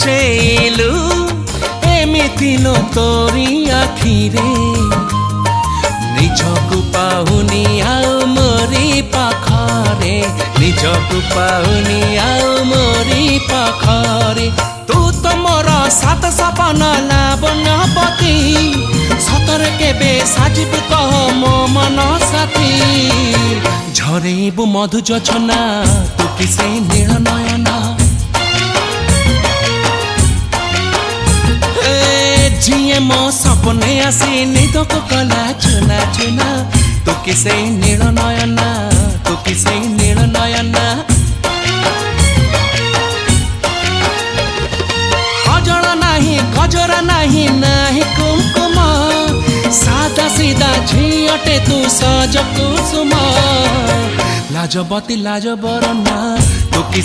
ଲୁଚେଇଲୁ ଏମିତି लो तोरी आखिरे निजकु पाहुनी आउ मोरी पाखरे निजकु पाहुनी आउ मोरी पाखरे तू तो मोर सात सपना लावण्यपति सतर केबे साजिबु कह मो मन साथी झरेबु मधु जोछना तू किसे नील नयना जिए मो सपने आसी निद को कला चुना चुना तू किसे नील नयना तू किसे नील नयना कजल नाही गजरा नाही नाही कुमकुम सादा सीधा झियटे तू सज कुसुम लाजबती लाज बरना तू किसे